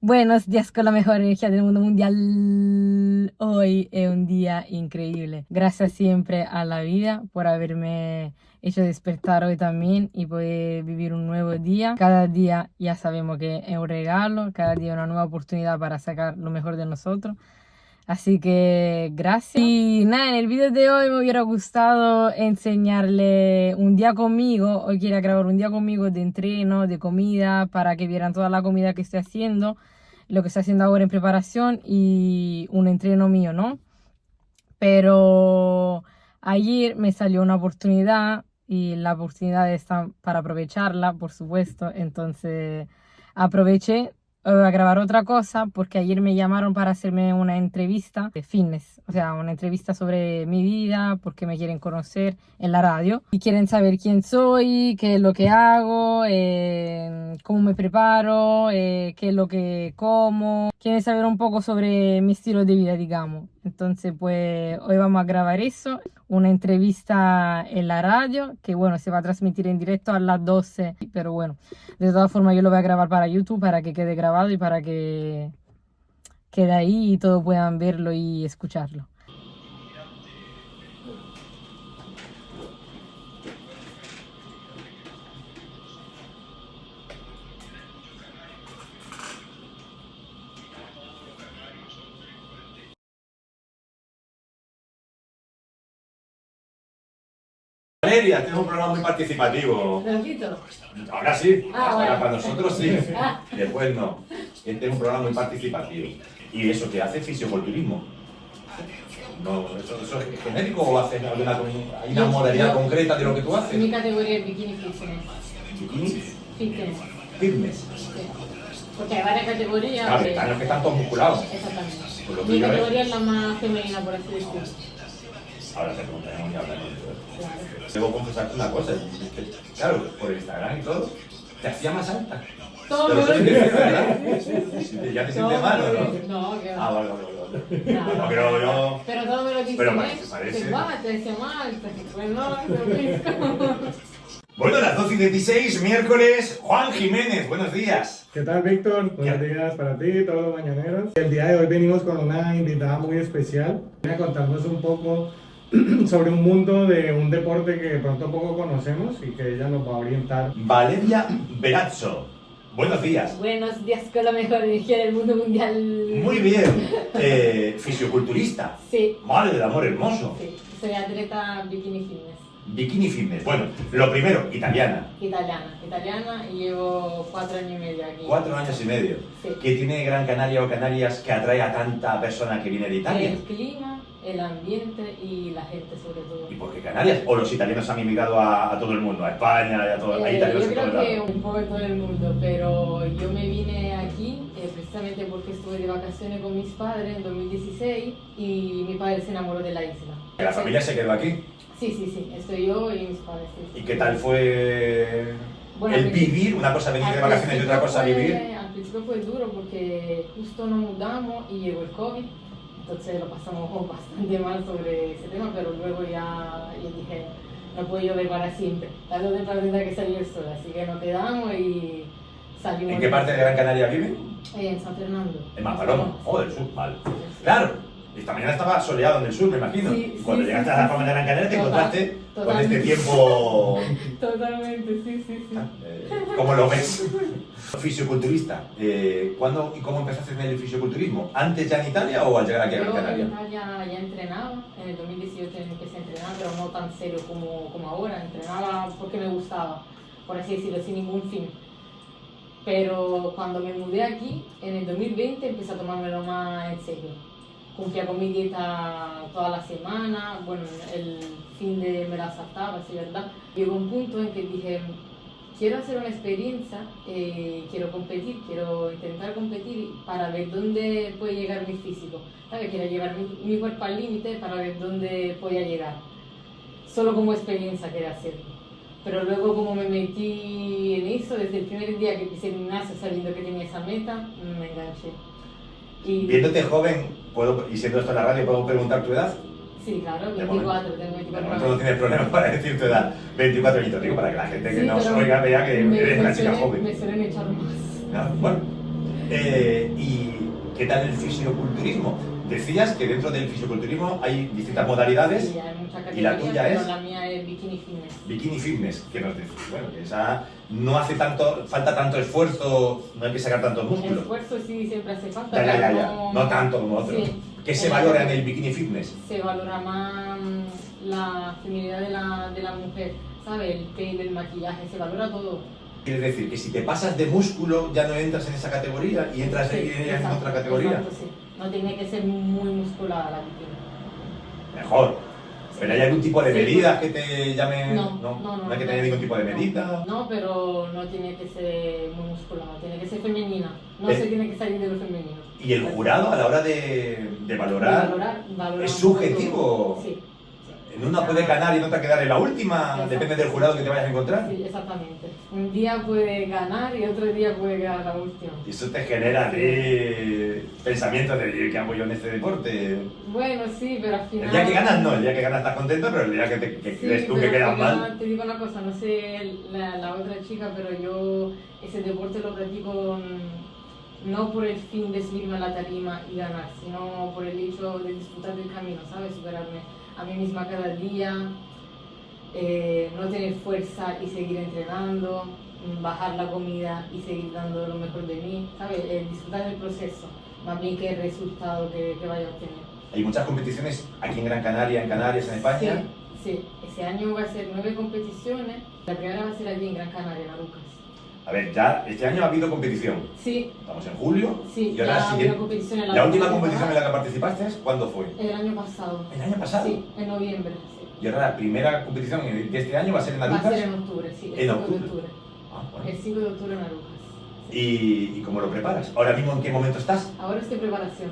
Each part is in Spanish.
Buenos días con la mejor energía del mundo mundial. Hoy es un día increíble. Gracias siempre a la vida por haberme hecho despertar hoy también y poder vivir un nuevo día. Cada día ya sabemos que es un regalo, cada día una nueva oportunidad para sacar lo mejor de nosotros. Así que gracias. Y nada, en el video de hoy me hubiera gustado enseñarle un día conmigo. Hoy quería grabar un día conmigo de entreno, de comida, para que vieran toda la comida que estoy haciendo, lo que estoy haciendo ahora en preparación y un entreno mío, ¿no? Pero ayer me salió una oportunidad y la oportunidad está para aprovecharla, por supuesto. Entonces aproveché a grabar otra cosa porque ayer me llamaron para hacerme una entrevista de fitness, o sea, una entrevista sobre mi vida, porque me quieren conocer en la radio y quieren saber quién soy, qué es lo que hago, cómo me preparo, qué es lo que como. Quieren saber un poco sobre mi estilo de vida, digamos. Entonces, pues hoy vamos a grabar eso, una entrevista en la radio, que bueno, se va a transmitir en directo a las 12, pero bueno, de todas formas yo lo voy a grabar para YouTube, para que quede grabado y para que quede ahí y todos puedan verlo y escucharlo. Valeria, este es un programa muy participativo. ¿Lo quito? Ahora sí, ahora bueno. para nosotros sí, Ah. después no. Este es un programa muy participativo. ¿Y eso que hace fisioculturismo? No, ¿eso es genérico o haces hay una modalidad concreta de lo que tú haces? Mi categoría es bikini fitness. Bikini, Fitness. fitness. Sí. Porque hay varias categorías. Claro, están los que están todos musculados. Exactamente. Pues lo Mi tuyo categoría es... es la más femenina, por así decirlo. Ahora te preguntaremos y hablaremos de todo. Claro. Debo confesarte una cosa, claro, por Instagram y todo, te hacía más alta. Todo Pero me eso lo sí que dice. es verdad. ¿Ya te sientes mal o no? No, que va. Ah, vale. No, No, pero yo... Pero todo me lo dice. Pero parece... Te va, te decía mal. Pues no, no. Bueno, las 12:16, miércoles, Juan Jiménez, buenos días. ¿Qué tal, Víctor? Buenos días para ti, todos los mañaneros. El día de hoy venimos con una invitada muy especial. Viene a contarnos un poco sobre un mundo de un deporte que de pronto poco conocemos y que ella nos va a orientar. Valeria Berazzo, buenos días. Buenos días con la mejor energía del mundo mundial. Muy bien, fisioculturista. Sí. Madre del amor hermoso. Sí, soy atleta bikini fitness. Bikini fitness, bueno, lo primero, italiana. Italiana y llevo 4 años y medio aquí. 4 años y medio. Sí. ¿Qué tiene Gran Canaria o Canarias que atrae a tanta persona que viene de Italia? El clima, el ambiente y la gente sobre todo. ¿Y por qué Canarias? ¿O los italianos han inmigrado a todo el mundo? A España, a todo, hay italianos Yo en todos creo que lados. un poco en todo el mundo, pero yo me vine aquí precisamente porque estuve de vacaciones con mis padres en 2016 y mi padre se enamoró de la isla. ¿La familia se quedó aquí? Sí, estoy yo y mis padres. Sí. ¿Y qué tal fue Bueno, el vivir? Una cosa venir de vacaciones y otra cosa vivir. Al principio fue duro porque justo nos mudamos y llegó el COVID, entonces lo pasamos bastante mal sobre ese tema, pero luego ya yo dije, no puedo llover para siempre, tarde o temprano tendrá que salir el sol, así que nos quedamos y salimos. ¿En qué parte de Gran Canaria viven? En San Fernando. En Mazarón. Oh, del sur, vale. Claro. Esta mañana estaba soleado en el sur, me imagino. Sí, Y cuando sí, llegaste sí, a la sí, Palma de Gran Canaria te total, encontraste con totalmente. este tiempo. Totalmente, sí. ¿Cómo lo ves? Fisioculturista. ¿Cuándo y cómo empezaste en el fisioculturismo? ¿Antes ya en Italia o al llegar aquí a Gran Yo en Canaria? Italia ya entrenaba, en el 2018 empecé a entrenar, pero no tan serio como ahora. Entrenaba porque me gustaba, por así decirlo, sin ningún fin. Pero cuando me mudé aquí, en el 2020, empecé a tomármelo más en serio. Cumplía con mi dieta toda la semana, bueno, el fin de me la saltaba, sí, ¿verdad? Llegó un punto en que dije, quiero hacer una experiencia, quiero competir, quiero intentar competir para ver dónde puede llegar mi físico. ¿Sabes? Quiero llevar mi cuerpo al límite para ver dónde podía llegar. Solo como experiencia quería hacerlo. Pero luego como me metí en eso, desde el primer día que pisé el gimnasio sabiendo que tenía esa meta, me enganché. Y Viéndote joven, y siendo esto en la radio, ¿puedo preguntar tu edad? sí, claro, De 24, tengo De 24 momento no años. tienes problema para decir tu edad. 24 añitos, digo, para que la gente que Sí, nos pero oiga vea que eres una chica me joven. suelen echar más. Ah, bueno, ¿Y qué tal el fisioculturismo? Decías que dentro del fisioculturismo hay distintas modalidades. Sí, hay muchas ¿Y la categorías, tuya pero es? la mía es bikini fitness. Bikini fitness, que nos dices, bueno, que esa no hace tanto, falta tanto esfuerzo, no hay que sacar tantos El músculos. esfuerzo sí siempre hace falta. Ya, pero no tanto como otro. Sí. ¿Qué se valora en el bikini fitness? Se valora más la feminidad de la mujer, ¿sabes? El pelo, el maquillaje, se valora todo. Quiere decir que si te pasas de músculo ya no entras en esa categoría y entras Sí, en exacto, otra categoría. Exacto, sí. No tiene que ser muy musculada la bikini. Mejor. ¿Pero hay algún tipo de Sí, medidas que te llamen? No, hay que tener ningún tipo de medida. No, pero no tiene que ser muy musculada, tiene que ser femenina. No se tiene que salir de lo femenino. ¿Y el jurado a la hora de valorar, Valora es un poco subjetivo? todo. Sí. En una puede ganar y en otra quedar en la última, Exacto. depende del jurado que te vayas a encontrar. Sí, exactamente. Un día puede ganar y otro día puede quedar la última. Y eso te genera pensamientos de ¿qué hago yo en este deporte? Bueno, sí, pero al final... El día que ganas no, el día que ganas estás contento, pero el día que Sí, crees tú pero que quedas al final mal. Te digo una cosa, no sé la otra chica, pero yo ese deporte lo practico no por el fin de subirme a la tarima y ganar, sino por el hecho de disfrutar del camino, ¿sabes? Superarme a mí misma cada día, no tener fuerza y seguir entrenando, bajar la comida y seguir dando lo mejor de mí, ¿sabes? Disfrutar del proceso, más bien que el resultado que vaya a obtener. Hay muchas competiciones aquí en Gran Canaria, en Canarias, en España. Sí, ese año va a ser 9 competiciones, la primera va a ser allí en Gran Canaria, en Arucas. A ver, ya este año ha habido competición. Sí. Estamos en julio. Sí, y ahora ya siguiente. hubo competición en La última competición en la que participaste, ¿cuándo fue? El año pasado. ¿El año pasado? Sí, en noviembre. Sí. Y ahora la primera competición de este año va a ser en Va Arucas. a ser en octubre, sí. El ¿En 5 de octubre? octubre. Ah, bueno. El 5 de octubre en Arucas. ¿Y cómo lo preparas? ¿Ahora mismo en qué momento estás? Ahora estoy en preparación.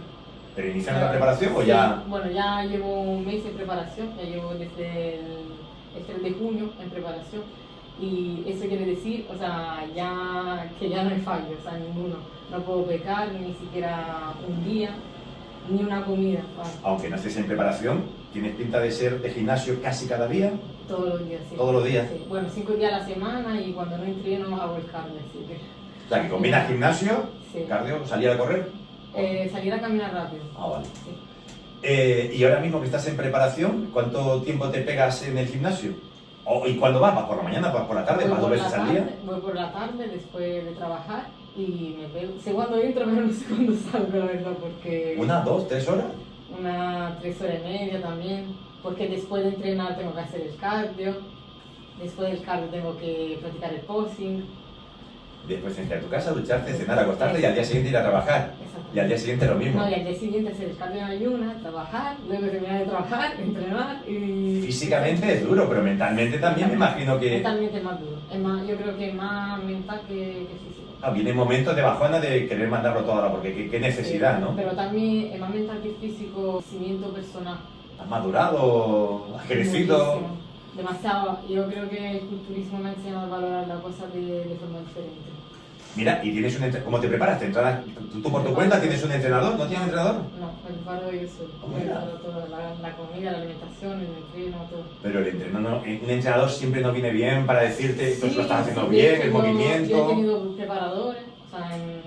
¿Pero iniciando la preparación o Sí, ya...? Bueno, ya llevo un mes en preparación, ya llevo desde el 3 de junio en preparación. Y eso quiere decir, o sea, que ya no hay fallo, o sea, ninguno. No puedo pecar ni siquiera un día, ni una comida. Vale. Aunque no estés en preparación, tienes pinta de ser de gimnasio casi cada día. Todos los días, sí. ¿Todos los días? Sí. Bueno, 5 días a la semana y cuando no entreno hago el cardio, así que... O sea, que combinas gimnasio, Sí. cardio, salir a correr. Salir a caminar rápido. Ah, vale. Sí. Y ahora mismo que estás en preparación, ¿cuánto tiempo te pegas en el gimnasio? ¿Y cuándo vas? ¿Vas por la mañana? ¿Vas por la tarde? Voy ¿Vas dos por veces la al día? tarde, voy por la tarde después de trabajar y me pego. Sé cuándo entro, pero no sé cuándo salgo, la verdad, porque... ¿Una, dos, 3 horas? Una 3 horas y media también, porque después de entrenar tengo que hacer el cardio, después del cardio tengo que practicar el posing. Después entrar a tu casa, ducharte, cenar, acostarte y al día siguiente ir a trabajar. Exacto. Y al día siguiente lo mismo. No, y al día siguiente hacer el cardio en ayuna, trabajar, luego terminar de trabajar, entrenar y... Físicamente es duro, pero mentalmente también me imagino que... Mentalmente es más duro, es más, yo creo que es más mental que físico. Vienen momentos de bajona de querer mandarlo todo ahora, porque qué necesidad, ¿no? Pero también es más mental que físico, crecimiento personal. Has madurado, has crecido. Muchísimo, demasiado. Yo creo que el culturismo me ha enseñado a valorar las cosas de forma diferente. Mira, y tienes un ¿cómo te preparas? ¿Te entrenas tú por tu cuenta? ¿Tienes un entrenador? ¿No tienes un entrenador? No, me preparo yo solo. ¿Cómo Me era? preparo todo, la comida, la alimentación, el entreno, todo. Pero el un entrenador siempre no viene bien para decirte esto lo estás haciendo de bien, hecho, el movimiento. Yo he tenido preparadores, o sea, en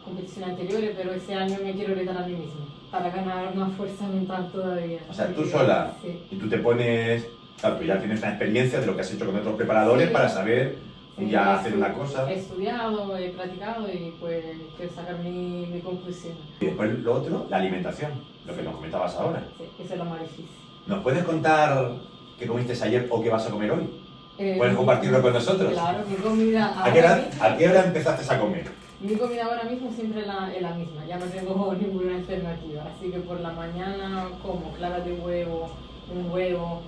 competiciones anteriores, pero ese año me quiero retar a mí mismo para ganar más fuerza mental todavía. O sea, tú Así que, sola. Sí. Y tú te pones... Claro, tú ya tienes una experiencia de lo que has hecho con otros preparadores Sí. para saber ya hacer una He cosa. estudiado, he practicado y pues quiero sacar mi conclusión. Y después lo otro, la alimentación, lo que nos comentabas ahora. Sí, eso es lo más difícil. ¿Nos puedes contar qué comiste ayer o qué vas a comer hoy? ¿Puedes compartirlo con nosotros? Claro, mi comida ¿A qué ahora hora empezaste a comer? Mi comida ahora mismo siempre es la misma, ya no tengo ninguna alternativa. Así que por la mañana como claras de huevo, un huevo,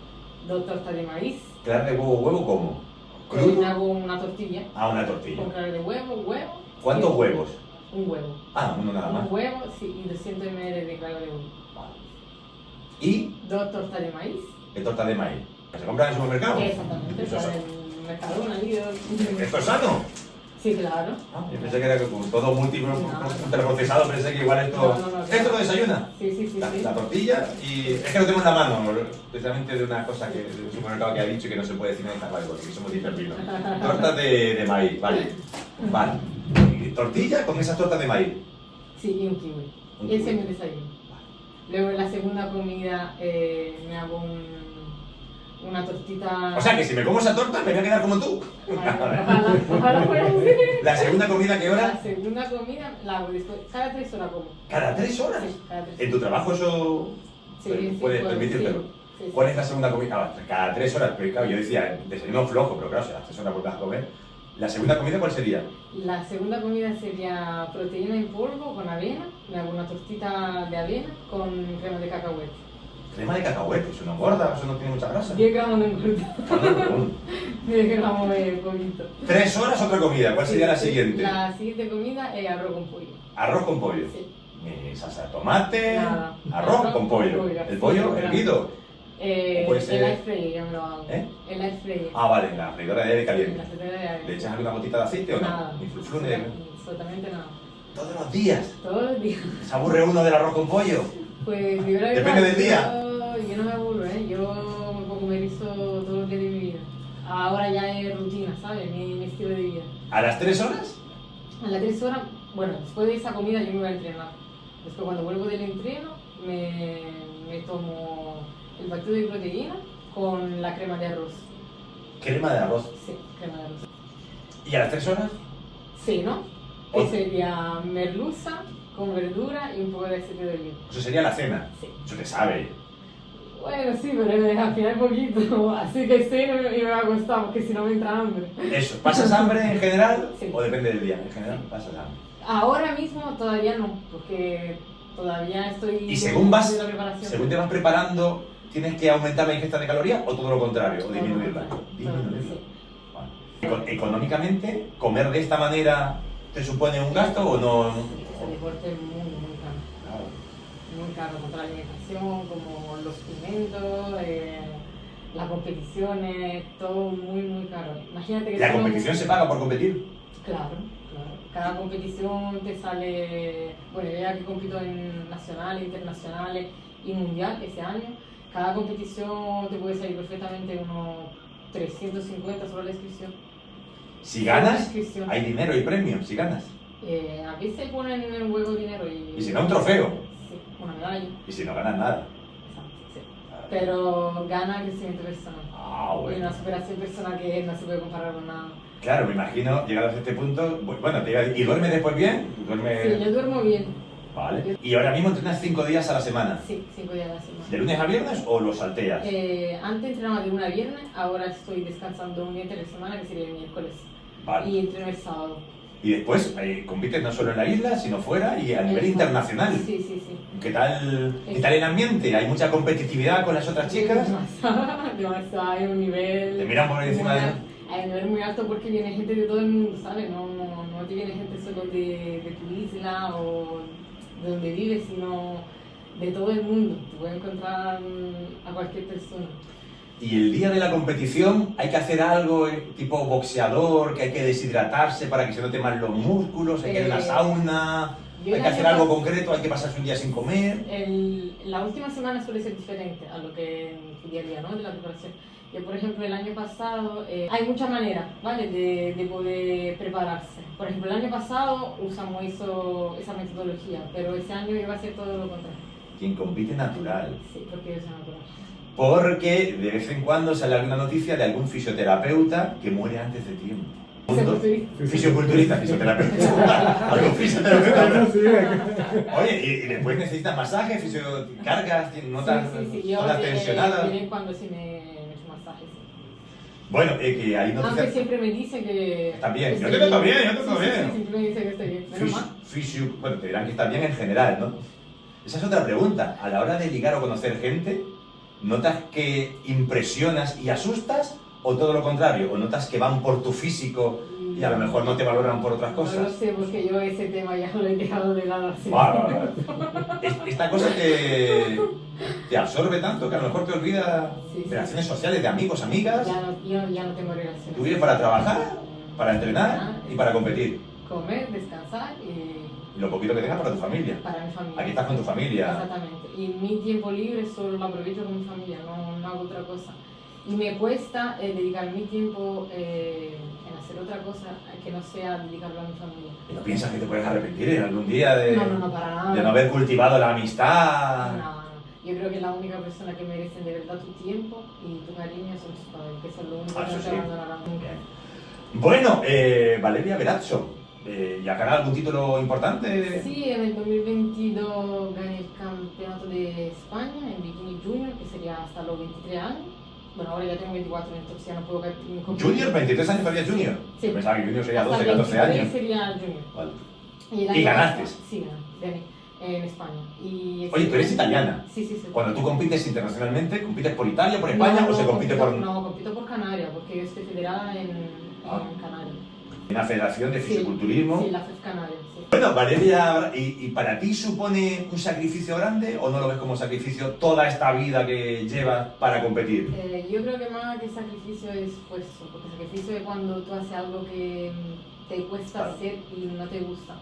2 tortas de maíz. ¿Clara de huevo cómo? ¿Crudo? Me hago una tortilla Una tortilla. con claras de huevo. ¿Cuántos Sí, huevos? Un huevo. Uno nada más. Un huevo, sí, y 200 ml de clara de huevo. ¿Y 2 tortas de maíz. qué torta de maíz? ¿Que se compra en el supermercado? Exactamente, ¿Eso para es- el Mercadona, Lidl. ¿Esto es sano? Sí, claro. Yo pensé que era que con todo múltiplo, No. ultraprocesado, pensé que igual esto... No, ¿Esto lo desayuna? Sí. La tortilla y... Es que lo tengo en la mano, precisamente de una cosa que de un supermercado que ha dicho que no se puede decir en esta radio porque somos disperpinos. Tortas de maíz, vale. Y tortilla con esas tortas de maíz. Sí, y un kiwi. Un Ese es kiwi. mi desayuno. Luego en la segunda comida me hago una tortita. O sea que si me como esa torta me voy a quedar como tú. Ojalá fuera así. ¿La segunda comida qué La hora? segunda comida la hago después. Cada 3 horas como. ¿Cada 3 horas? Sí, cada 3 ¿En tu trabajo eso Sí, puedes puedo, permitírtelo? sí, sí, ¿Cuál sí. es la segunda comida? Ah, cada 3 horas, pero claro, yo decía desayuno flojo, pero claro, si a las 3 horas vuelves a comer. ¿La segunda comida cuál sería? La segunda comida sería proteína en polvo con avena. Me hago una tortita de avena con crema de cacahuete. Crema de cacahuete, eso no engorda, eso no tiene mucha grasa. 10 gramos de engorda. Ah, no, no. 10 gramos de poquito. 3 horas otra comida, ¿cuál sería la Sí, siguiente? La siguiente comida es arroz con pollo. Arroz con pollo. Sí. Salsa de tomate, Nada. arroz con pollo. ¿El pollo Sí, hervido? ¿O puede ser- El air fryer yo me lo hago. ¿Eh? El air fryer. Ah, vale, en la freidora de aire En caliente. la tetera de aire. ¿Le echas alguna gotita de aceite o no? Nada. Ni fluflunes. Absolutamente nada. Todos los días. Todos los días. ¿Se aburre uno del arroz con pollo? Pues de verdad, Depende del día. Yo no me aburro, ¿eh? Yo me puedo comer eso todos los días de mi vida. Ahora ya es rutina, ¿sabes? Mi estilo de vida. ¿A las 3 horas? A las 3 horas, bueno, después de esa comida yo me voy a entrenar. Después cuando vuelvo del entreno me tomo el batido de proteína con la crema de arroz. Crema de arroz. Sí, crema de arroz. ¿Y a las 3 horas? Sí, ¿no? O- Que sería merluza con verdura y un poco de aceite de oliva. Eso sería la cena. Sí. Eso te sabe. Bueno, sí, pero al final poquito. Así que sí, no me va a costar porque si no me entra hambre. Eso. ¿Pasas hambre en general? Sí. ¿O depende del día? En general pasas hambre. Ahora mismo todavía no, porque todavía estoy Y según vas, haciendo la preparación. según te vas preparando, ¿tienes que aumentar la ingesta de calorías o todo lo contrario? ¿O Todo lo disminuirla? contrario, Disminuirla. sí. Vale. Económicamente, ¿comer de esta manera te supone un gasto o no? Ese deporte es muy, muy caro. Claro. Muy caro, tanto la alimentación como los alimentos, las competiciones, todo muy, muy caro. Imagínate que ¿La solo- competición se paga por competir? Claro, claro. Cada competición te sale, bueno, yo ya que compito en nacionales, internacionales y mundial ese año, cada competición te puede salir perfectamente unos 350 solo la inscripción. Si Solo la ganas, inscripción. hay dinero y premios, si ganas. A veces ponen en el juego dinero Y si no, un trofeo. Sí, una medalla. Y si no ganas nada. Exacto, sí. Pero gana crecimiento personal. Ah, Y bueno. una superación personal que no se puede comparar con nada. Claro, me imagino, llegados a este punto, bueno, ¿y duermes después bien? ¿Duermes? Sí, yo duermo bien. Vale. ¿Y ahora mismo entrenas 5 días a la semana? Sí, 5 días a la semana. ¿De lunes a viernes o lo salteas? Antes entrenaba de lunes a viernes, ahora estoy descansando un día entre la semana, que sería el miércoles. Vale. Y entreno el sábado. Y después compites no solo en la isla, sino fuera y a nivel internacional. Sí, sí, sí. ¿Qué tal el ambiente? ¿Hay mucha competitividad con las otras chicas? Demasiado, hay un nivel. Te miran por encima muy de- alto. Hay un nivel muy alto porque viene gente de todo el mundo, ¿sabes? No te viene gente solo de tu isla o de donde vives, sino de todo el mundo. Te puedes encontrar a cualquier persona. Y el día de la competición hay que hacer algo tipo boxeador, que hay que deshidratarse para que se noten más los músculos, hay que ir a una sauna, yo hay el que año hacer algo pas- concreto, hay que pasarse un día sin comer. La última semana suele ser diferente a lo que en tu día a día, ¿no? De la preparación. Yo, por ejemplo, el año pasado, hay muchas maneras, ¿vale? De poder prepararse. Por ejemplo, el año pasado usamos esa metodología, pero ese año iba a ser todo lo contrario. Quien compite natural. Sí, porque yo soy natural. Porque de vez en cuando sale alguna noticia de algún fisioterapeuta que muere antes de tiempo. Fisioculturista, fisioterapeuta. Algún fisioterapeuta. Bueno, sí, Oye, y después necesitas masaje, cargas, notas, Yo notas tensionadas. viene cuando sí me he hecho masajes. Sí. Bueno, que hay Aunque noticias. siempre me dicen que... Está bien, que yo estoy te veo bien, yo te Sí, veo sí, bien. sí, siempre me dicen que estoy bien. Menos mal. Bueno, te dirán que estás bien en general, ¿no? Esa es otra pregunta. A la hora de ligar o conocer gente, ¿notas que impresionas y asustas o todo lo contrario? ¿O notas que van por tu físico y a lo mejor no te valoran por otras No lo cosas? sé, porque yo ese tema ya lo he dejado de lado así. Vale. Esta cosa te absorbe tanto que a lo mejor te olvida Sí, sí. relaciones sociales de amigos, amigas. Yo ya no tengo relaciones. Tú vives para trabajar, para entrenar y para competir. Comer, descansar y Y lo poquito que tengas para tu familia. para mi familia. Aquí estás con tu familia. Exactamente. Y mi tiempo libre solo lo aprovecho con mi familia, no hago otra cosa. Y me cuesta dedicar mi tiempo en hacer otra cosa que no sea dedicarlo a mi familia. ¿Y no piensas que te puedes arrepentir en algún día No, para nada. de no haber cultivado la amistad? No. Yo creo que la única persona que merecen de verdad tu tiempo y tu cariño son tus padres, que son lo único que no te abandonarán nunca. Bien. Bueno, Valeria Verazzo, ¿ya ganado algún título importante? Sí, en el 2022 gané el campeonato de España en bikini junior, que sería hasta los 23 años. Bueno, ahora ya tengo 24, entonces ya no puedo competir. ¿Junior? ¿23 años todavía junior? Sí. Yo pensaba que junior sería 12, Hasta 14 años. sería junior. Vale. ¿Y ganaste? Sí, gané en España. Oye, tú eres italiana. Sí. Cuando tú compites internacionalmente, ¿compites por Italia, por España o se compite por...? No, compito por Canarias, porque yo estoy federada en Canarias. En la Federación de Fisiculturismo. Sí, la FEF Canarias, sí. Bueno, Valeria, ¿y para ti supone un sacrificio grande o no lo ves como sacrificio toda esta vida que llevas para competir? Yo creo que más que sacrificio es esfuerzo, porque sacrificio es cuando tú haces algo que te cuesta hacer y no te gusta.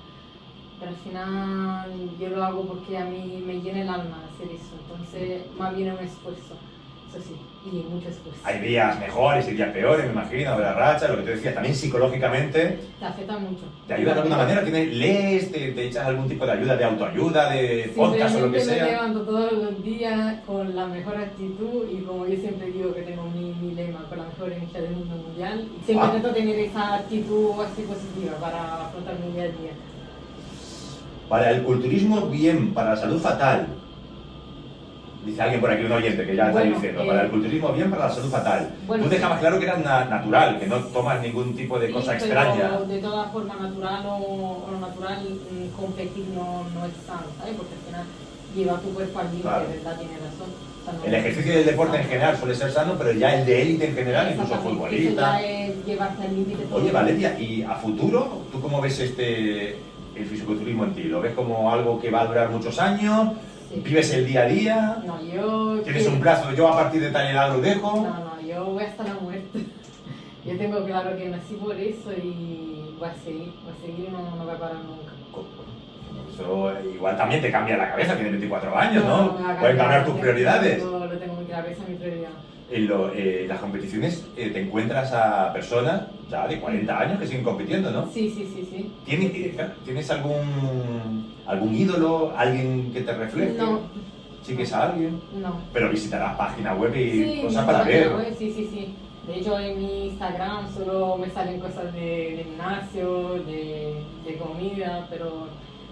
Pero al final yo lo hago porque a mí me llena el alma hacer eso, entonces más bien es un esfuerzo, eso sí, y mucho esfuerzo. Hay días mejores y días peores, me imagino, de la racha, lo que te decía, también psicológicamente. Te afecta mucho. ¿Te ayuda de alguna manera? ¿Lees? ¿Te echas algún tipo de ayuda, de autoayuda, de podcast o lo que sea? Me levanto todos los días con la mejor actitud y como yo siempre digo que tengo mi lema, con la mejor energía del mundo mundial, siempre intento tener esa actitud así positiva para afrontar mi día a día. Para el culturismo, bien, para la salud, fatal. Dice alguien por aquí, un oyente, que ya está diciendo, para el culturismo, bien, para la salud, fatal. Tú dejabas claro que eras natural, que no tomas ningún tipo de cosa extraña. Pero de todas formas, natural o no natural, competir no es sano, ¿sabes? Porque al final lleva tu cuerpo al límite, de verdad, tienes razón. O sea, no el ejercicio del deporte en general suele ser sano, pero ya el de élite en general, incluso futbolista. Eso ya es llevarte al límite todo. Oye, Valeria, ¿y a futuro, tú cómo ves el fisiculturismo en ti? ¿Lo ves como algo que va a durar muchos años? Sí. ¿Vives el día a día? No, yo... ¿Tienes un plazo? Yo a partir de tal edad lo dejo. No, yo voy hasta la muerte. Yo tengo claro que nací por eso y voy a seguir y no voy a parar nunca. Eso igual también te cambia la cabeza, tienes 24 años, ¿no? Pueden cambiar tus prioridades. Yo lo tengo muy claro, esa es mi prioridad. En las competiciones te encuentras a personas ya de 40 años que siguen compitiendo, ¿no? Sí. ¿Tienes algún ídolo, alguien que te refleje? No. ¿Sigues a alguien? No. Pero visitarás página web y cosas para ver. Sí. De hecho, en mi Instagram solo me salen cosas de gimnasio, de comida, pero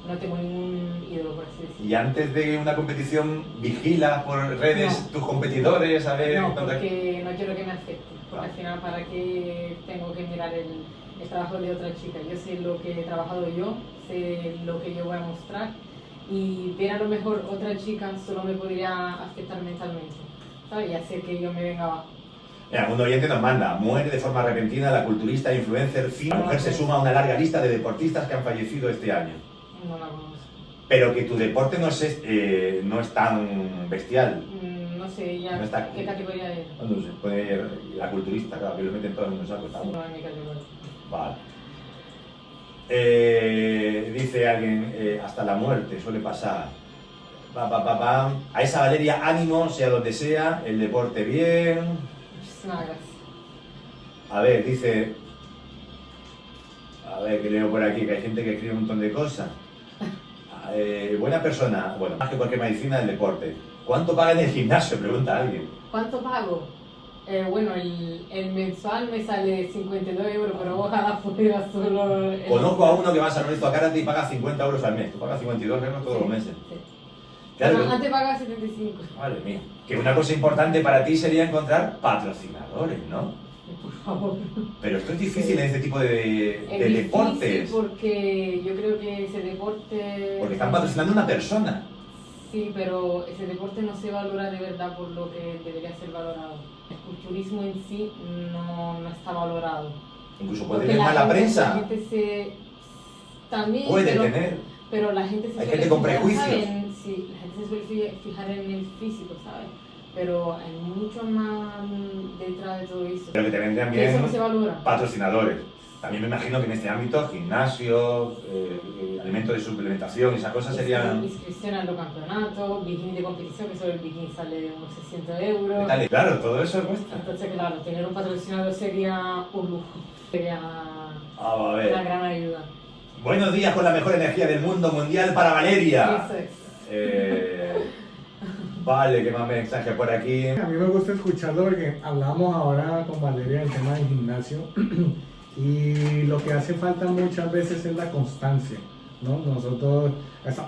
no tengo ningún ídolo, por así decirlo. ¿Y antes de una competición vigilas por redes tus competidores? A ver, no, porque no quiero que me afecte. Porque al final, ¿para qué tengo que mirar el trabajo de otra chica? Yo sé lo que he trabajado yo, sé lo que yo voy a mostrar y ver a lo mejor otra chica solo me podría afectar mentalmente, ¿sabes? Y hacer que yo me venga abajo. Un oyente nos manda: muere de forma repentina la culturista influencer Fina. La mujer se suma a una larga lista de deportistas que han fallecido este año. No la conozco. Pero que tu deporte no es tan bestial. No sé, ella, no está, ¿qué categoría es? No sé, puede la culturista, claro, que lo meten todo en un saco. Sí, no es mi categoría. Vale. Dice alguien, hasta la muerte suele pasar. A esa Valeria, ánimo, sea donde sea, el deporte bien. Muchísimas gracias. A ver, dice... A ver, que leo por aquí, que hay gente que escribe un montón de cosas. Buena persona, bueno, más que cualquier medicina del deporte. ¿Cuánto paga en el gimnasio? Pregunta alguien. ¿Cuánto pago? Bueno, el mensual me sale 52 euros, pero ojalá fuera solo... Conozco a uno que va a San Lorenzo a Karate y paga 50 euros al mes. Tú pagas 52 euros todos los meses. Sí. Claro, bueno, antes pagaba 75. Madre mía. Que una cosa importante para ti sería encontrar patrocinadores, ¿no? Por favor. Pero esto es difícil en este tipo de difícil deportes. Porque yo creo que ese deporte... Porque están patrocinando a una persona. Sí, pero ese deporte no se valora de verdad por lo que debería ser valorado. El culturismo en sí no está valorado. Incluso puede tener mala prensa. La gente también, puede tener. Pero la gente se hay suele gente con prejuicios. Sí, la gente se suele fijar en el físico, ¿sabes? Pero hay mucho más detrás de todo eso. Pero que te vendrían Que bien eso no se valora. patrocinadores. También me imagino que en este ámbito, gimnasio, alimentos de suplementación, esas cosas serían... Inscripción a los campeonatos, bikini de competición, que solo el bikini sale unos 600 euros. ¿Qué tal? Claro, todo eso cuesta. Entonces, claro, tener un patrocinador sería un lujo, sería A una ver. gran ayuda. Buenos días con la mejor energía del mundo mundial para Valeria. Eso es. Vale, ¿qué más mensaje por aquí? A mí me gusta escucharlo porque hablamos ahora con Valeria del tema del gimnasio y lo que hace falta muchas veces es la constancia, ¿no? Nosotros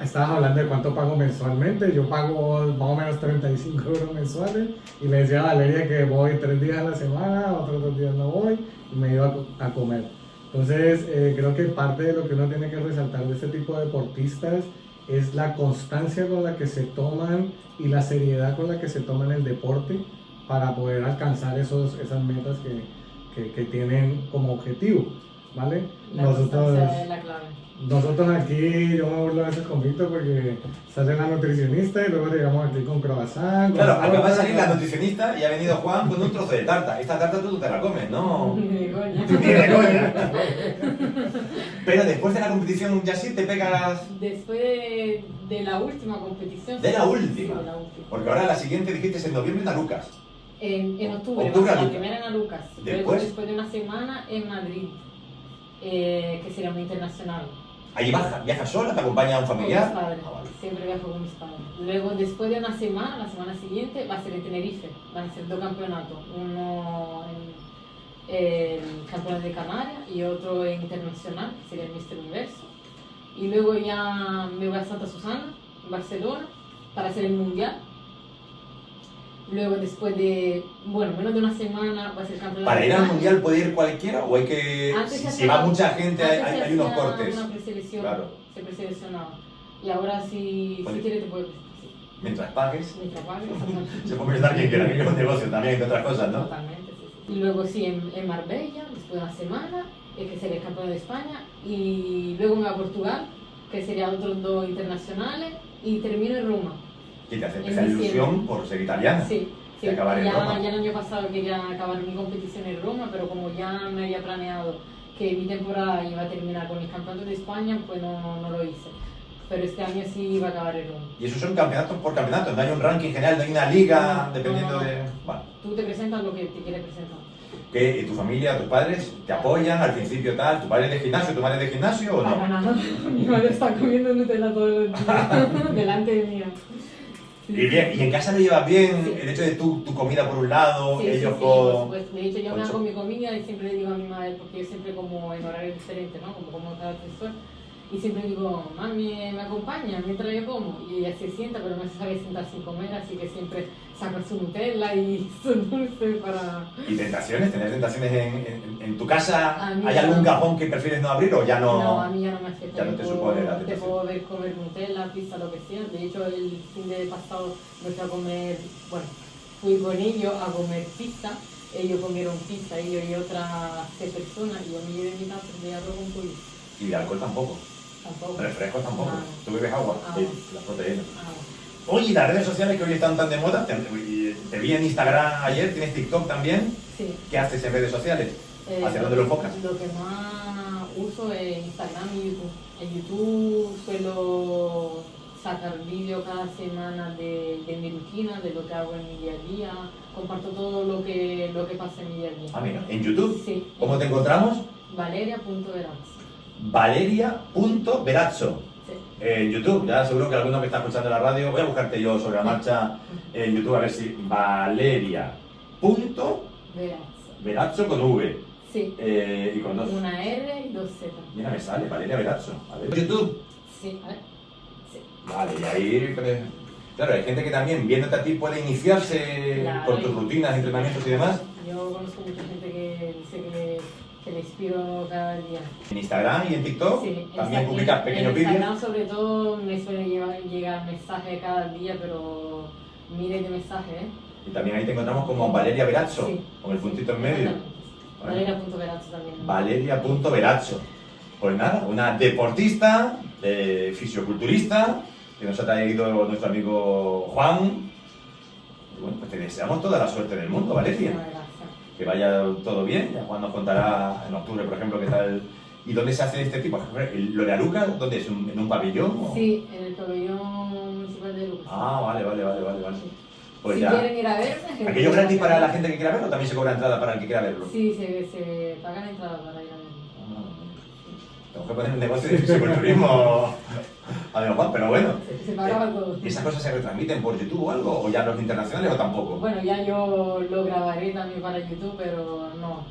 estabas hablando de cuánto pago mensualmente, yo pago más o menos 35 euros mensuales y le decía a Valeria que voy 3 días a la semana, otros 2 días no voy y me iba a comer. Entonces creo que parte de lo que uno tiene que resaltar de este tipo de deportistas es la constancia con la que se toman y la seriedad con la que se toman el deporte para poder alcanzar esas metas que tienen como objetivo, ¿vale? La constancia es la clave. Nosotros aquí, yo me burlo a veces con Víctor porque sale la nutricionista y luego llegamos aquí con croissant. Claro, con acaba de torta, salir la nutricionista y ha venido Juan con un trozo de tarta. Esta tarta tú te la comes, ¿no? Ni de coña. Ni de coña. Pero después de la competición ya sí te pegas... Después de la última competición. De la sí, última. sí, de la última. Porque ahora la siguiente dijiste es en noviembre en Alucas. En octubre, Octubre va a ser a la Lucas. primera en Alucas. Después. Después de una semana en Madrid, que sería muy internacional. Allí viajas sola, te acompaña un familiar. Con mis padres. Ah, vale. Siempre viajo con mis padres. Luego, después de una semana, la semana siguiente, va a ser en Tenerife. Van a ser 2 campeonatos. Uno en Campeonato de Canarias y otro en Internacional, que sería el Mister Universo. Y luego ya me voy a Santa Susana, en Barcelona, para hacer el Mundial. Luego, después de, menos de una semana, va a ser el Campeonato ¿Para de ir al España. mundial puede ir cualquiera o hay que... Antes se Si hacía- va mucha gente antes hay, se hay unos hacía cortes? Una preselección, Claro. se preseleccionaba. Y ahora si Pues- quieres te puedes... Mientras pagues, Mientras pagues, se puede estar quien quiera, que es un negocio también, entre otras cosas, ¿no? totalmente, sí. Y luego sí, en Marbella, después de una semana, que sería el campeón de España. Y luego me voy a Portugal, que serían otros 2 internacionales. Y termino en Roma. Y te hace En empezar diciembre. ilusión por ser italiana. Sí. Y acabar en Roma. Ya el año pasado quería acabar mi competición en Roma, pero como ya me había planeado que mi temporada iba a terminar con el campeonato de España, pues no lo hice. Pero este año sí iba a acabar en Roma. Y esos son campeonatos por campeonato, no hay un ranking general, no hay una liga, No, dependiendo no. de... Vale. Tú te presentas lo que te quieres presentar. ¿Qué, tu familia, tus padres te apoyan al principio tal? ¿Tu padre es de gimnasio, tu madre es de gimnasio o Para no? nada. Mi madre está comiendo Nutella todos los días delante de mí. Sí. Y bien, ¿y en casa lo llevas bien? Sí. El hecho de tu comida por un lado, Sí, ellos sí, por con... supuesto. De hecho, yo con me hago cho- mi comida y siempre le digo a mi madre, porque yo siempre como en horario diferente, ¿no? Como cada 3 horas. Y siempre digo, mami, me acompaña mientras yo como. Y ella se sienta, pero no se sabe sentar sin comer, así que siempre saca su Nutella y su dulce para... ¿Y tentaciones? ¿Tener tentaciones en tu casa? A mí ¿Hay no. algún cajón que prefieres no abrir o ya no? No, a mí ya no me afecta. ya no Yo te puedo- supone la Te tentación. puedo ver comer Nutella, pizza, lo que sea. De hecho, el fin de pasado me fui a comer, fui con ellos a comer pizza. Ellos comieron pizza, ellos y otras 6 personas. Y yo me llevé mi taza de arroz con pollo. Y de alcohol tampoco. Tampoco. Refrescos tampoco. Nada. ¿Tú bebes agua? Ah. Sí, las proteínas. Ah, Oye, las redes sociales que hoy están tan de moda, te vi en Instagram ayer, tienes TikTok también. sí. ¿Qué haces en redes sociales? ¿Hacia Lo dónde lo que- enfocas? Lo que más uso es Instagram y YouTube. En YouTube suelo sacar vídeos cada semana de mi rutina, de lo que hago en mi día a día. Comparto todo lo que pasa en mi día a día. Ah, mira, en YouTube, Sí. ¿cómo te encontramos? Valeria.veraz. Valeria.verazzo. Sí. En YouTube, ya seguro que alguno que está escuchando la radio, voy a buscarte yo sobre la marcha en YouTube a ver si Valeria.verazzo Veraz. con V Sí. y con 2. Una R y 2 Z. Mira, me sale, Valeria Verazzo. A ver, YouTube. Sí, a ver. Sí. Vale, y ahí, claro, hay gente que también viéndote a ti puede iniciarse Claro, con tus y- rutinas, entrenamientos y demás. Yo conozco mucha gente que dice que le inspiro cada día. En Instagram y en TikTok Sí, también en- publicas en pequeños vídeos. Instagram sobre todo me suele llegar mensajes cada día, pero miles de mensajes, ¿eh? Y también ahí te encontramos como Valeria Verazzo, Sí. con el puntito en medio. Valeria.verazzo también. Valeria.verazzo. Pues nada, una deportista, fisioculturista, que nos ha traído nuestro amigo Juan. Y bueno, pues te deseamos toda la suerte del mundo, Valeria. Muchísimas gracias. que vaya todo bien. Ya Juan nos contará en octubre, por ejemplo, qué tal. ¿Y dónde se hace este tipo? ¿Lo de Aluca, dónde es? ¿En un pabellón? O? Sí, en el pabellón municipal de Lucas. Ah, vale. Sí. Pues si ya. quieren ir a verme... ¿Aquello es gratis para la gente que quiera verlo o también se cobra entrada para el que quiera verlo? Sí, se pagan entradas para ir a verme. Tengo que poner un negocio de fisiculturismo a mi Juan, pero bueno. Se pagaba todo. ¿Y esas cosas se retransmiten por YouTube o algo? ¿O ya los internacionales o tampoco? Bueno, ya yo lo grabaré también para YouTube, pero no.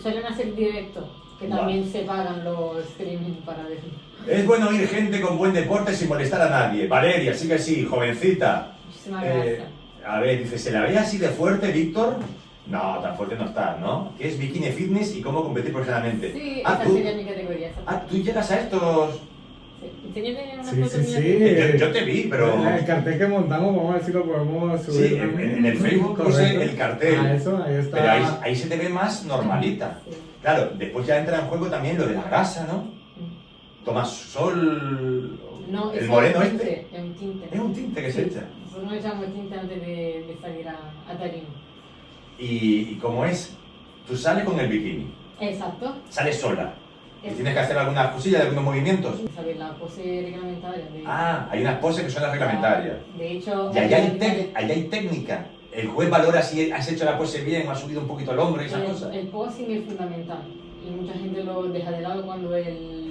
Suelen hacer directo, que también se pagan los streaming para verlo. Es bueno ir gente con buen deporte sin molestar a nadie. Valeria, sí que sí, jovencita. Muchísimas gracias. A ver, dice, ¿se la ve así de fuerte, Víctor? No, tan fuerte no está, ¿no? ¿Qué es bikini fitness y cómo competir profesionalmente? Sí, esa sería mi categoría. ¿Tú llegas a estos...? Sí. Enséñame una Sí, foto sí, mía. sí. Yo te vi, pero... El cartel que montamos, vamos a ver si lo podemos subir. Sí, en el Facebook puse Correcto. el cartel. Ah, eso, ahí está. Pero ahí se te ve más normalita. Sí. Claro, después ya entra en juego también lo de la grasa, ¿no? Tomas sol... No, el es moreno un este. tinte, es un tinte. Es un tinte que se echa. Nosotros echamos tinte antes de salir a tarima. ¿Y cómo es? Tú sales con el bikini, Exacto. sales sola. ¿Y tienes que hacer algunas cosillas, algunos movimientos? ¿Sabes? La pose reglamentaria. Ah, hay unas poses que son las reglamentarias. De hecho... Y allá hay técnica. El juez valora si has hecho la pose bien o has subido un poquito el hombro y esas cosas. El posing es fundamental. Y mucha gente lo deja de lado cuando es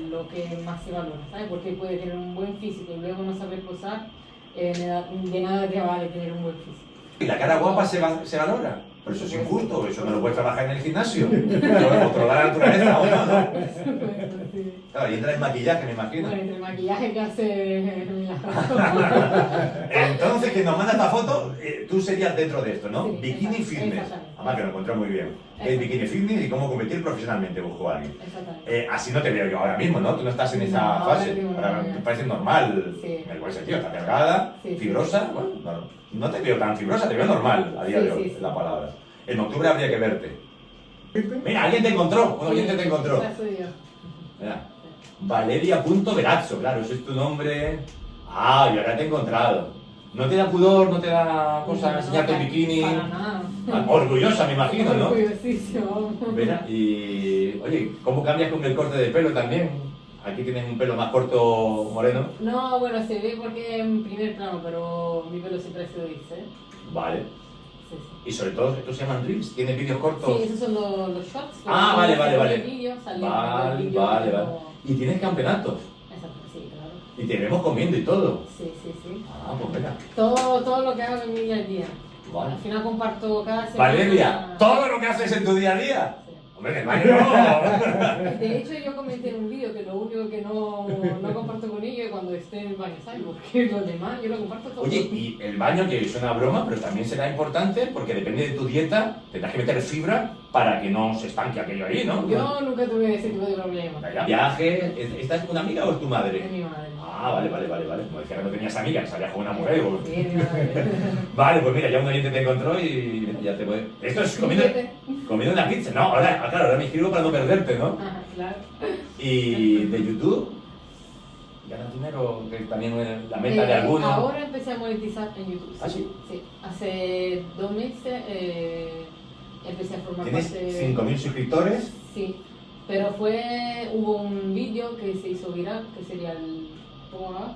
lo que más se valora, ¿sabes? Porque puede tener un buen físico y luego no saber posar, de nada te vale tener un buen físico. ¿Y la cara guapa se valora? Pero eso es injusto, eso no lo puedes trabajar en el gimnasio. Controlar la naturaleza, ¿o no? Claro, y entra el maquillaje, me imagino. Bueno, entre el maquillaje que hace... Entonces, que nos manda esta foto, tú serías dentro de esto, ¿no? Sí, Bikini fitness. exactamente. Además que lo encontré muy bien. Es bikini fitness y cómo competir profesionalmente, buscó alguien. Exactamente. Así no te veo yo ahora mismo, ¿no? Tú no estás en esa No, fase. ahora mismo Ahora no. me parece normal. Sí. En el buen sentido, estás delgada, Sí, fibrosa. sí. Bueno, no te veo tan fibrosa, te veo normal a día Sí, de hoy, sí, sí. es la palabra. En octubre habría que verte. ¿Viste? Mira, alguien te encontró, un oyente te encontró. Esa soy yo. Mira. Valeria.verazzo, claro, ese es tu nombre. Ah, y ahora te he encontrado. ¿No te da pudor, no te da cosa enseñarte el bikini? Para nada. Orgullosa, me imagino, ¿no? Orgullosísimo. Mira, y oye, ¿cómo cambias con el corte de pelo también? Aquí tienes un pelo más corto, moreno. No, bueno, se ve porque es en primer plano, pero mi pelo siempre ha sido gris, ¿eh? Vale. Sí, sí. Y sobre todo, ¿estos se llaman reels? ¿Tienes vídeos cortos? Sí, esos son los shorts. Ah, vale. Vale. Vale. ¿Y tienes campeonatos? Exacto, sí, claro. Y te vemos comiendo y todo. Sí. Ah, pues venga. Todo lo que hago en mi día a día. Vale. Al final comparto cada semana. Valeria, ¿todo lo que haces en tu día a día? Sí. Hombre, en el baño no. De hecho, yo comenté en un vídeo que lo único que no comparto con ellos es cuando esté en el baño, ¿sabes? Porque lo demás yo lo comparto todo. Oye, y el baño, que suena a broma, pero también será importante porque depende de tu dieta, tendrás que meter fibra para que no se estanque aquello ahí, ¿no? Yo nunca tuve ese tipo de problema. Viaje, ¿esta es una amiga o es tu madre? Es mi madre. Ah, vale. Como decía que no tenías amigas, salías con una mujer. Sí, es mi madre. Vale, pues mira, ya un oyente te encontró y mira, ya te puede... Esto es comiendo una pizza. No, ahora me inscribo para no perderte, ¿no? Ajá, claro. Y de YouTube, ¿ganas dinero? Que también es la meta de alguno. Ahora empecé a monetizar en YouTube. ¿Ah, sí? Sí. Hace 2 meses empecé a formar ¿Tienes parte... 5.000 suscriptores? Sí, pero hubo un vídeo que se hizo viral, que sería el... ¿Cómo abajo?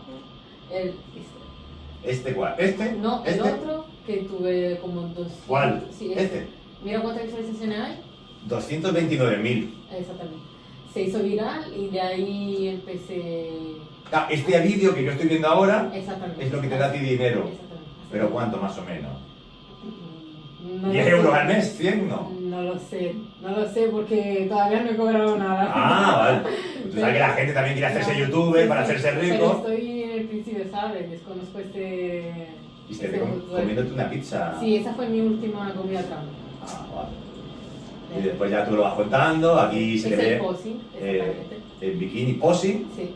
¿Este cuál? ¿Este? No, el ¿Este? otro, que tuve como 200... ¿Cuál? Sí, ¿Este? Mira cuántas visualizaciones hay. 229.000. Exactamente. Se hizo viral y de ahí empecé... Ah, este vídeo que yo estoy viendo ahora Exactamente. es lo que te da a ti dinero. Exactamente. ¿Pero cuánto más o menos? No ¿10 lo euros sé. al mes? ¿100? No. No lo sé porque todavía no he cobrado nada. Ah, vale. Tú sabes que la gente también quiere hacerse youtuber para hacerse Pero rico. estoy en el principio, ¿sabes? Desconozco Y se ve mundo. comiéndote una pizza. Sí, esa fue mi última comida trampa. Ah, vale. Y después ya tú lo vas contando, aquí se Es ve el posing, exactamente. el bikini posing. Sí.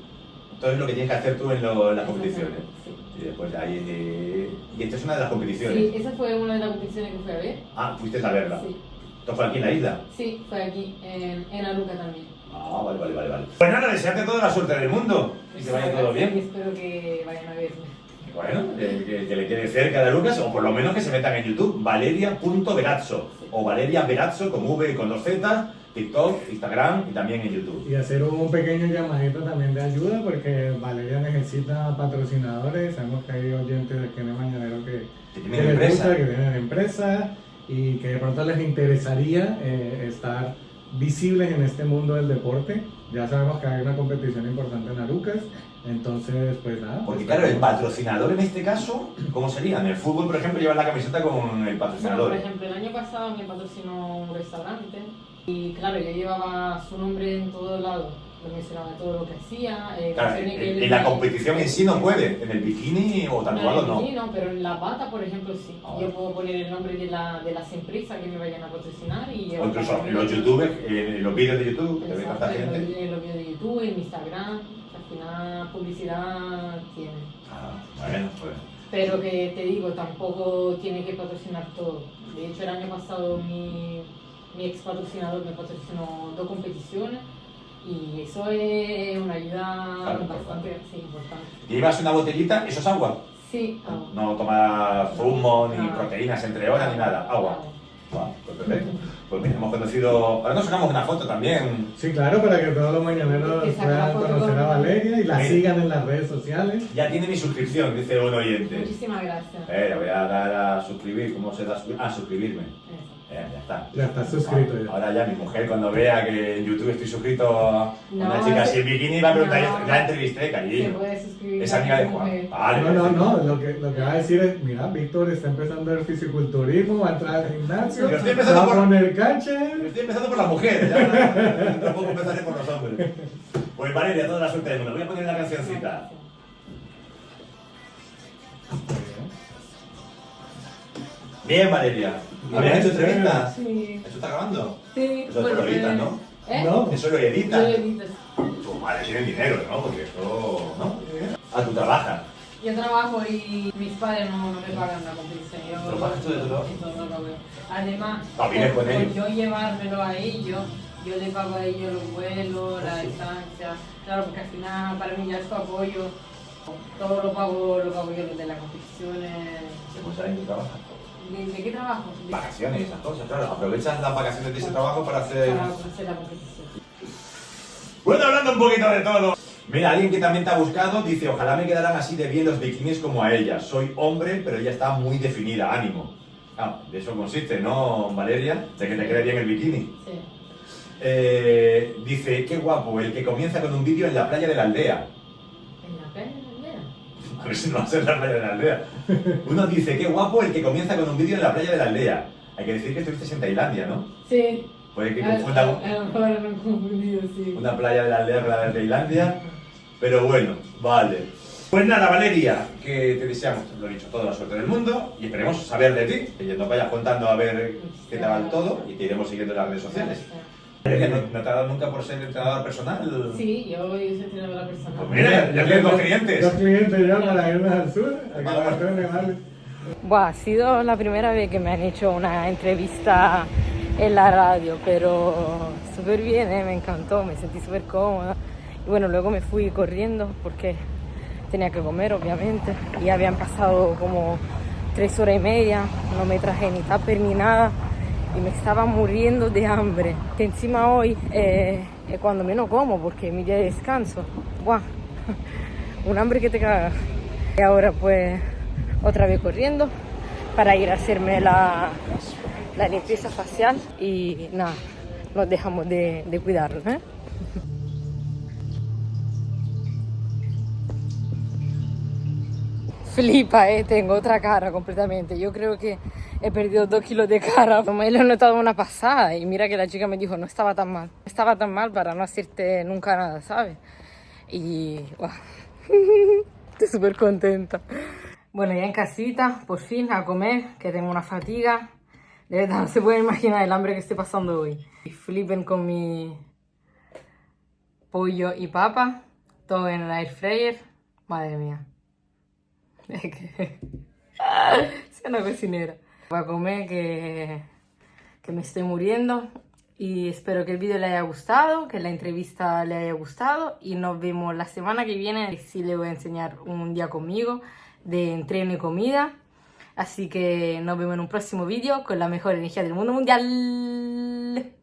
Todo es lo que tienes que hacer tú en las competiciones. Sí. Y después ahí... Y esta es una de las competiciones. Sí, esa fue una de las competiciones que fui a ver. Ah, fuiste a verla. Sí. ¿Esto fue aquí en la isla? Sí, fue aquí, en Aluca también. Ah, vale. Pues nada, desearte toda la suerte del mundo. Y que vaya todo Y bien. espero que vayan a verme. Bueno, que le quede cerca de Lucas, o por lo menos que se metan en YouTube, valeria.verazzo, o Valeria Verazzo con V y con 2Z, TikTok, Instagram y también en YouTube. Y hacer un pequeño llamadito también de ayuda porque Valeria necesita patrocinadores. Sabemos que hay oyentes aquí en el Mañanero que tienen les empresa. gusta, que tienen empresa y que de pronto les interesaría estar visibles en este mundo del deporte. Ya sabemos que hay una competición importante en Arucas, entonces pues nada. Porque pues, claro, el patrocinador en este caso, ¿cómo sería? En el fútbol, por ejemplo, llevan la camiseta con el Bueno, patrocinador. por ejemplo, el año pasado me patrocinó un restaurante y claro, yo llevaba su nombre en todo lado. Lo mencionaba todo lo que hacía. Claro, mencioné que él- en la competición en sí no puede, en el bikini o tatuado no. Sí, no, pero en la bata, por ejemplo, sí. Ah, Yo puedo poner el nombre de las empresas que me vayan a patrocinar y... O incluso en los youtubers, en los vídeos de YouTube, que ve Exacto, tanta gente. en los vídeos de YouTube, en Instagram, que al final publicidad tiene. Ah, bueno, pues. Pero que te digo, tampoco tiene que patrocinar todo. De hecho, el año pasado mi ex patrocinador me patrocinó 2 competiciones y eso es una ayuda Claro, bastante importante. ¿Llevas una botellita? ¿Eso es agua? Sí, agua. No tomas zumo, ni Nada. proteínas entre horas, ni nada. Agua. Ah, pues perfecto. Pues mira, hemos conocido... Ahora nos sacamos una foto también. Sí, claro, para que todos los mañaneros Que saca la puedan foto conocer con- a Valeria y la Sí. sigan en las redes sociales. Ya tiene mi suscripción, dice un oyente. Muchísimas gracias. Le voy a dar a suscribir. ¿Cómo se da a suscribir? Ah, suscribirme. Eso. Ya está. Ya estás suscrito ya. Ahora ya mi mujer cuando vea que en YouTube estoy suscrito a una No, chica se- así en bikini va a preguntar, no. la entrevisté, Se cariño. puede suscribir. Es amiga de a Juan. mujer. Vale, No, no, perfecto. no, lo que va a decir es, mira, Víctor está empezando el fisiculturismo, va a entrar al gimnasio, Yo estoy empezando va a por- poner cancha. Yo estoy empezando por las mujeres, ya tampoco empezaré por los hombres. Pues Valeria, toda la suerte del mundo. Voy a poner una cancioncita. Bien, Valeria. ¿Habías hecho entrevistas? Sí. ¿Eso está grabando? Sí. Eso lo editas, ¿no? ¿Eh? No. Eso lo Yo editas. edito. Tu madre tiene dinero, ¿no? Porque eso, ¿no? Ah, tú trabajas. Yo trabajo y mis padres no me pagan la competición. Yo ¿Lo pagas tú de tu trabajo? Todo lo pago. Además, Vives con ellos. yo llevármelo a ellos, yo le pago a ellos los vuelos, la distancia. Claro, porque al final para mí ya es su apoyo. Todo lo pago yo, lo de las competiciones. ¿Se puede saber en qué trabajas? ¿De qué trabajo? Vacaciones y esas cosas, claro. Aprovechas las vacaciones de ese trabajo para hacer... Para hacer la competición. Bueno, hablando un poquito de todo. Mira, alguien que también te ha buscado dice, ojalá me quedaran así de bien los bikinis como a ella. Soy hombre, pero ella está muy definida, ánimo. Ah, de eso consiste, ¿no, Valeria? De que te quede bien el bikini. Sí. Dice, qué guapo, el que comienza con un vídeo en la playa de la aldea. ¿En la playa de la aldea? A ver si no va a ser la playa de la aldea. Uno dice, qué guapo, el que comienza con un vídeo en la playa de la aldea. Hay que decir que estuviste en Tailandia, ¿no? Sí. Puede que A lo confundan mejor me he confundido, sí. una playa de la aldea con la de Tailandia. Pero bueno, vale. Pues nada, Valeria, que te deseamos, lo he dicho, toda la suerte del mundo y esperemos saber de ti, que nos vayas contando a ver qué tal todo y te iremos siguiendo en las redes sociales. Valeria, ¿no te ha dado nunca por ser entrenadora personal? Sí, yo soy entrenadora personal. Pues mira, ya tienes 2 clientes. 2 clientes ya para irnos al sur, a que Vale. la entrene, vale. Bueno, ha sido la primera vez que me han hecho una entrevista en la radio, pero súper bien, me encantó, me sentí súper cómoda. Y bueno, luego me fui corriendo porque tenía que comer, obviamente, y habían pasado como 3 horas y media, no me traje ni tupper ni nada y me estaba muriendo de hambre. Que encima hoy es cuando menos como porque es mi día de descanso. ¡Buah! Un hambre que te caga. Y ahora pues otra vez corriendo para ir a hacerme la limpieza facial y nada, nos dejamos de cuidarnos, ¿eh? Flipa, tengo otra cara completamente. Yo creo que he perdido 2 kilos de cara. Me lo he notado una pasada y mira que la chica me dijo no estaba tan mal. No estaba tan mal para no hacerte nunca nada, ¿sabes? Y wow. Estoy súper contenta. Bueno, ya en casita, por fin, a comer, que tengo una fatiga. De verdad, no se pueden imaginar el hambre que estoy pasando hoy. Y flipen con mi pollo y papa, todo en el air fryer. Madre mía. Es que... soy una cocinera. Voy a comer que me estoy muriendo. Y espero que el vídeo le haya gustado, que la entrevista le haya gustado. Y nos vemos la semana que viene. Sí le voy a enseñar un día conmigo de entreno y comida. Así que nos vemos en un próximo vídeo con la mejor energía del mundo mundial.